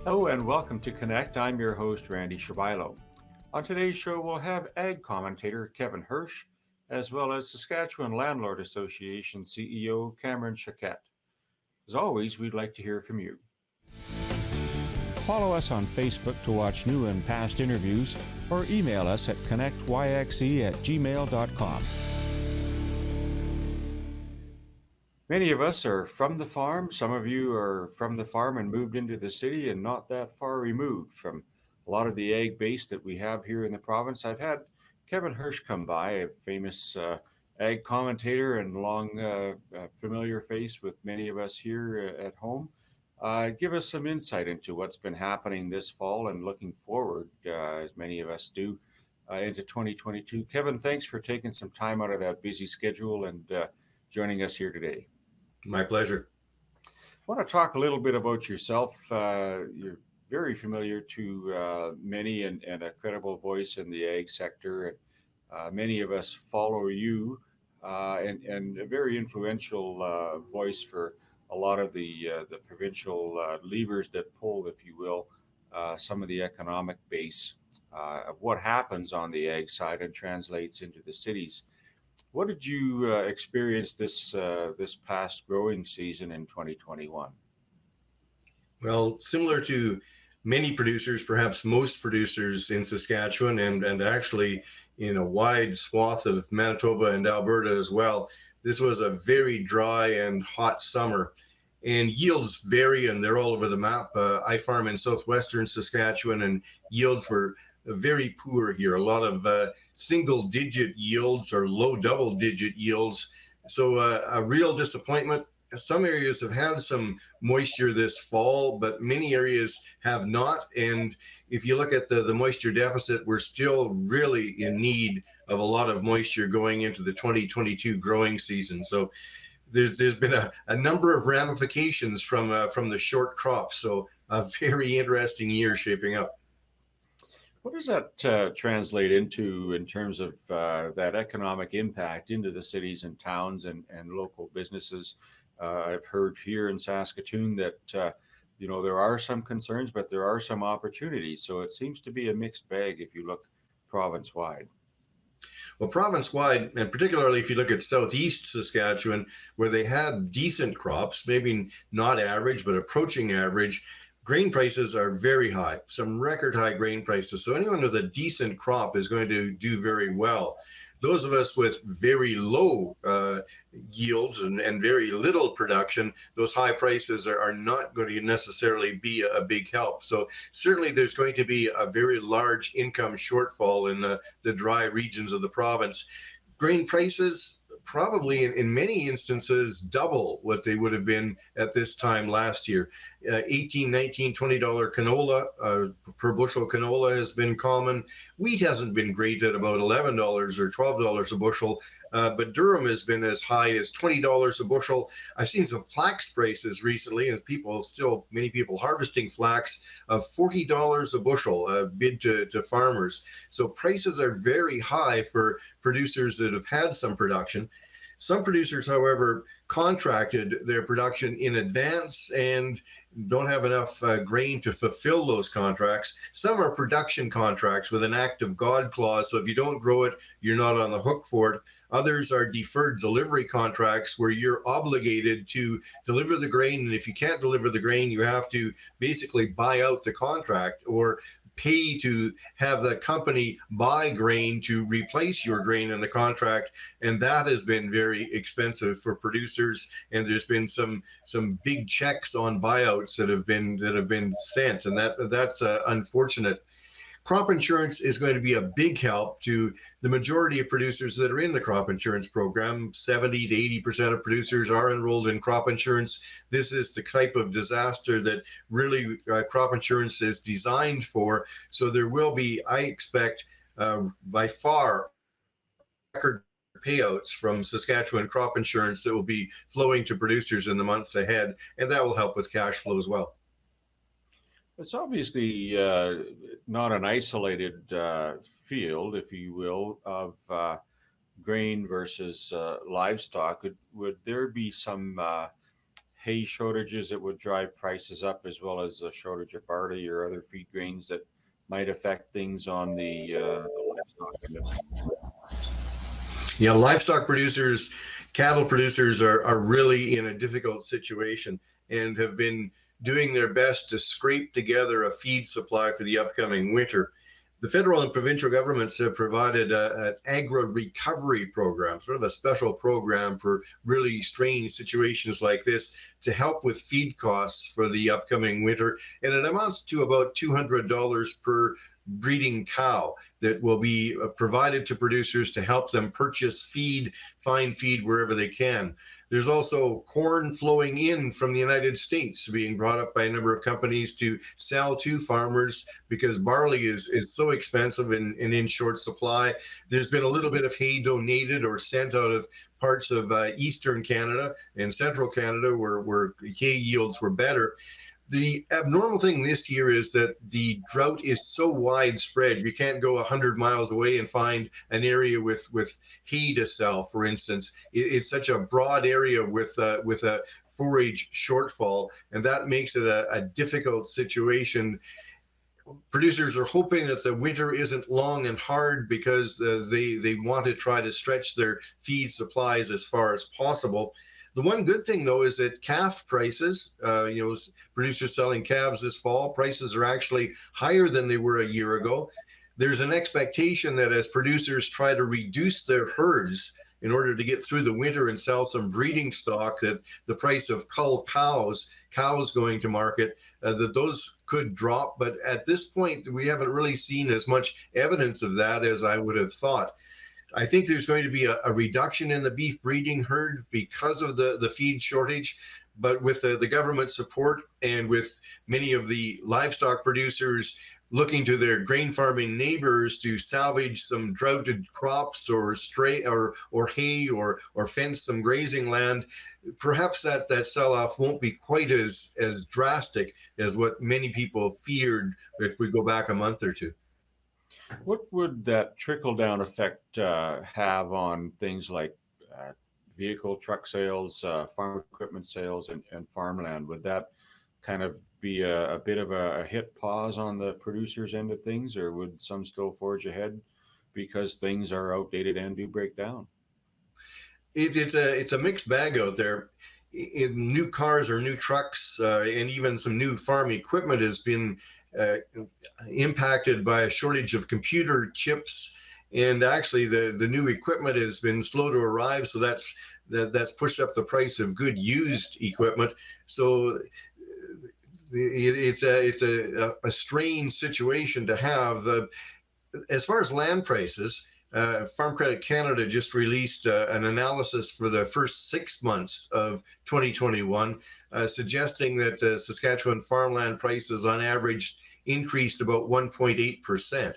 Hello and welcome to Connect. I'm your host, Randy Shabilo. On today's show, we'll have ag commentator Kevin Hursh, as well as Saskatchewan Landlord Association CEO Cameron Chaquette. As always, we'd like to hear from you. Follow us on Facebook to watch new and past interviews or email us at connectyxe@gmail.com. Many of us are from the farm. Some of you are from the farm and moved into the city and not that far removed from a lot of the ag base that we have here in the province. I've had Kevin Hursh come by, a famous ag commentator and long familiar face with many of us here at home. Give us some insight into what's been happening this fall and looking forward, as many of us do, into 2022. Kevin, thanks for taking some time out of that busy schedule and joining us here today. My pleasure. I want to talk a little bit about yourself. You're very familiar to many and a credible voice in the ag sector. And many of us follow you and a very influential voice for a lot of the provincial levers that pull, if you will, some of the economic base of what happens on the ag side and translates into the cities. What did you experience this past growing season in 2021? Well, similar to many producers, perhaps most producers in Saskatchewan and actually in a wide swath of Manitoba and Alberta as well, this was a very dry and hot summer. And yields vary and they're all over the map. I farm in southwestern Saskatchewan and yields were very poor here. A lot of single digit yields or low double digit yields. So a real disappointment. Some areas have had some moisture this fall, but many areas have not. And if you look at the moisture deficit, we're still really in need of a lot of moisture going into the 2022 growing season. So there's been a number of ramifications from the short crops. So a very interesting year shaping up. What does that translate into in terms of that economic impact into the cities and towns and local businesses? I've heard here in Saskatoon that there are some concerns, but there are some opportunities. So it seems to be a mixed bag if you look province wide. Well, province-wide, and particularly if you look at southeast Saskatchewan, where they had decent crops, maybe not average, but approaching average, grain prices are very high, some record high grain prices. So anyone with a decent crop is going to do very well. Those of us with very low yields and very little production, those high prices are not going to necessarily be a big help. So certainly there's going to be a very large income shortfall in the dry regions of the province. Grain prices probably in many instances double what they would have been at this time last year. 18, 19, $20 canola per bushel canola has been common. Wheat hasn't been great at about $11 or $12 a bushel, but durum has been as high as $20 a bushel. I've seen some flax prices recently, and many people harvesting flax of $40 a bushel bid to farmers. So prices are very high for producers that have had some production. Some producers, however, contracted their production in advance and don't have enough grain to fulfill those contracts. Some are production contracts with an act of God clause. So if you don't grow it, you're not on the hook for it. Others are deferred delivery contracts where you're obligated to deliver the grain. And if you can't deliver the grain, you have to basically buy out the contract or pay to have the company buy grain to replace your grain in the contract, and that has been very expensive for producers. And there's been some big checks on buyouts that have been sent, and that's unfortunate. Crop insurance is going to be a big help to the majority of producers that are in the crop insurance program. 70 to 80% of producers are enrolled in crop insurance. This is the type of disaster that really crop insurance is designed for. So there will be, I expect, by far, record payouts from Saskatchewan crop insurance that will be flowing to producers in the months ahead, and that will help with cash flow as well. It's obviously not an isolated field, if you will, of grain versus livestock. Would there be some hay shortages that would drive prices up, as well as a shortage of barley or other feed grains that might affect things on the livestock end of things. Yeah, livestock producers, cattle producers are really in a difficult situation and have been doing their best to scrape together a feed supply for the upcoming winter. The federal and provincial governments have provided an agro recovery program, sort of a special program for really strange situations like this to help with feed costs for the upcoming winter. And it amounts to about $200 per breeding cow that will be provided to producers to help them purchase feed, find feed wherever they can. There's also corn flowing in from the United States being brought up by a number of companies to sell to farmers because barley is so expensive and in short supply. There's been a little bit of hay donated or sent out of parts of eastern Canada and central Canada where hay yields were better. The abnormal thing this year is that the drought is so widespread. You can't go 100 miles away and find an area with hay to sell, for instance. It's such a broad area with a forage shortfall, and that makes it a difficult situation. Producers are hoping that the winter isn't long and hard because they want to try to stretch their feed supplies as far as possible. The one good thing, though, is that calf prices, producers selling calves this fall, prices are actually higher than they were a year ago. There's an expectation that as producers try to reduce their herds in order to get through the winter and sell some breeding stock, that the price of cull cows going to market, that those could drop. But at this point, we haven't really seen as much evidence of that as I would have thought. I think there's going to be a reduction in the beef breeding herd because of the feed shortage. But with the government support and with many of the livestock producers looking to their grain farming neighbors to salvage some droughted crops or stray or hay or fence some grazing land, perhaps that sell-off won't be quite as drastic as what many people feared if we go back a month or two. What would that trickle down effect have on things like uh, vehicle, truck sales, farm equipment sales, and farmland? Would that kind of be a bit of a hit pause on the producer's end of things, or would some still forge ahead because things are outdated and do break down? It's a mixed bag out there. In new cars or new trucks, and even some new farm equipment has been uh, impacted by a shortage of computer chips. And actually, the new equipment has been slow to arrive, so that's pushed up the price of good used equipment. So it's a strange situation to have. As far as land prices, Farm Credit Canada just released an analysis for the first 6 months of 2021, suggesting that Saskatchewan farmland prices on average increased about 1.8%,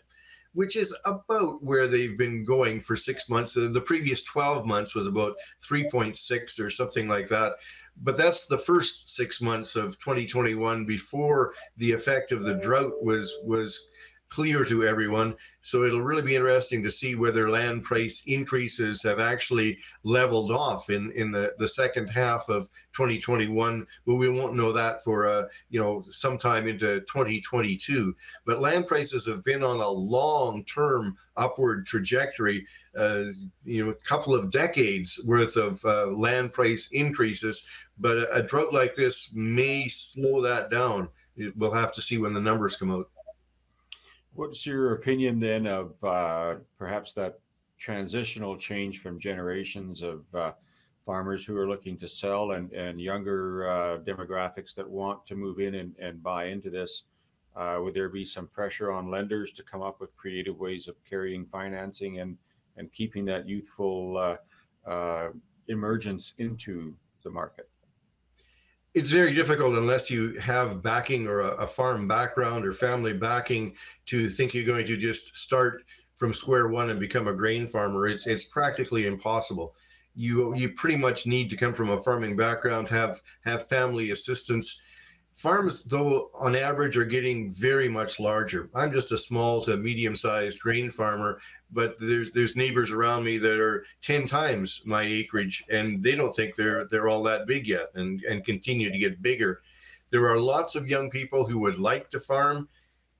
which is about where they've been going for 6 months. The previous 12 months was about 3.6 or something like that. But that's the first 6 months of 2021 before the effect of the drought was clear to everyone. So it'll really be interesting to see whether land price increases have actually leveled off in the second half of 2021. But we won't know that for sometime into 2022. But land prices have been on a long-term upward trajectory. A couple of decades worth of land price increases. But a drought like this may slow that down. We'll have to see when the numbers come out. What's your opinion then of perhaps that transitional change from generations of farmers who are looking to sell and younger demographics that want to move in and buy into this? Would there be some pressure on lenders to come up with creative ways of carrying financing and keeping that youthful emergence into the market? It's very difficult unless you have backing or a farm background or family backing to think you're going to just start from square one and become a grain farmer. It's practically impossible. You pretty much need to come from a farming background, have family assistance. Farms, though, on average, are getting very much larger. I'm just a small to medium-sized grain farmer, but there's neighbors around me that are 10 times my acreage, and they don't think they're all that big yet, and continue to get bigger. There are lots of young people who would like to farm.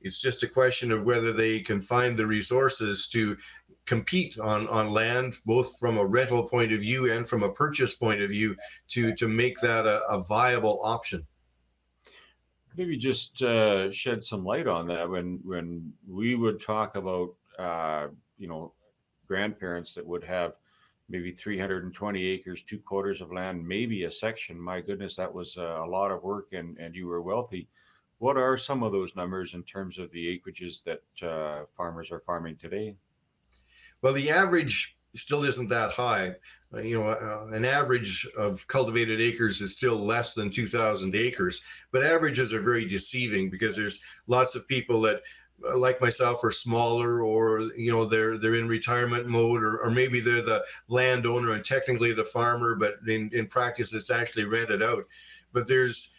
It's just a question of whether they can find the resources to compete on land, both from a rental point of view and from a purchase point of view, to make that a viable option. Maybe just shed some light on that. When we would talk about you know, grandparents that would have maybe 320 acres, 2/4 of land, maybe a section. My goodness, that was a lot of work, and you were wealthy. What are some of those numbers in terms of the acreages that farmers are farming today? Well, the average still isn't that high. An average of cultivated acres is still less than 2,000 acres, but averages are very deceiving because there's lots of people that, like myself, are smaller, or they're in retirement mode, or maybe they're the landowner and technically the farmer, but in practice it's actually rented out. But there's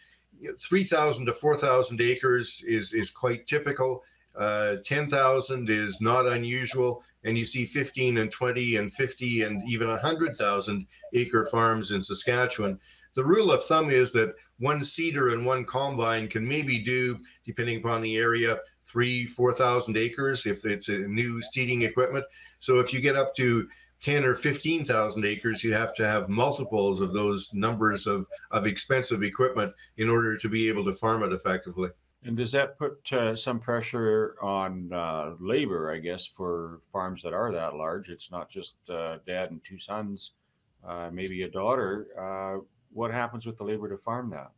3,000 to 4,000 acres is quite typical. 10,000 is not unusual, and you see 15 and 20 and 50 and even 100,000 acre farms in Saskatchewan. The rule of thumb is that one seeder and one combine can maybe do, depending upon the area, 3,000 to 4,000 acres if it's a new seeding equipment. So if you get up to 10 or 15,000 acres, you have to have multiples of those numbers of expensive equipment in order to be able to farm it effectively. And does that put some pressure on labor, I guess, for farms that are that large? It's not just dad and two sons, maybe a daughter. What happens with the labor to farm that?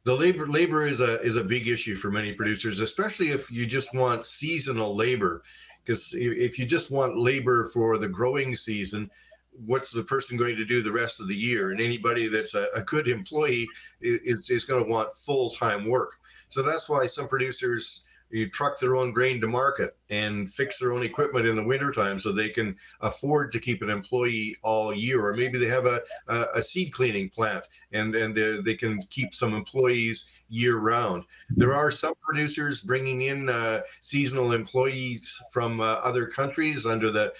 The labor is a big issue for many producers, especially if you just want seasonal labor. Because if you just want labor for the growing season, what's the person going to do the rest of the year? And anybody that's a good employee is going to want full-time work. So that's why some producers, you truck their own grain to market and fix their own equipment in the wintertime so they can afford to keep an employee all year. Or maybe they have a seed cleaning plant, and they can keep some employees year round. There are some producers bringing in seasonal employees from other countries under the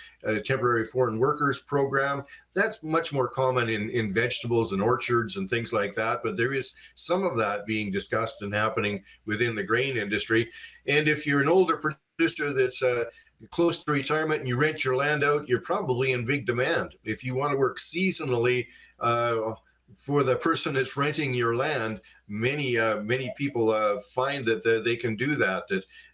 temporary foreign workers program. That's much more common in vegetables and orchards and things like that, but there is some of that being discussed and happening within the grain industry. And if you're an older producer that's close to retirement and you rent your land out, you're probably in big demand. If you want to work seasonally, for the person that's renting your land, many people find that they can do that.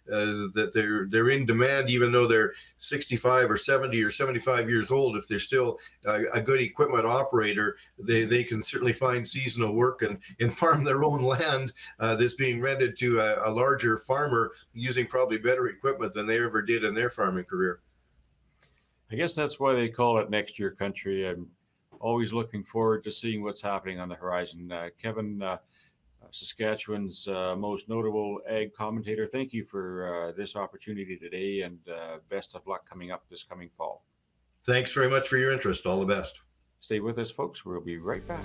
That they're in demand, even though they're 65 or 70 or 75 years old. If they're still a good equipment operator, they can certainly find seasonal work and farm their own land that's being rented to a larger farmer using probably better equipment than they ever did in their farming career. I guess that's why they call it next year country. I'm always looking forward to seeing what's happening on the horizon. Kevin, Saskatchewan's most notable ag commentator, thank you for this opportunity today, and best of luck coming up this coming fall. Thanks very much for your interest. All the best. Stay with us, folks. We'll be right back.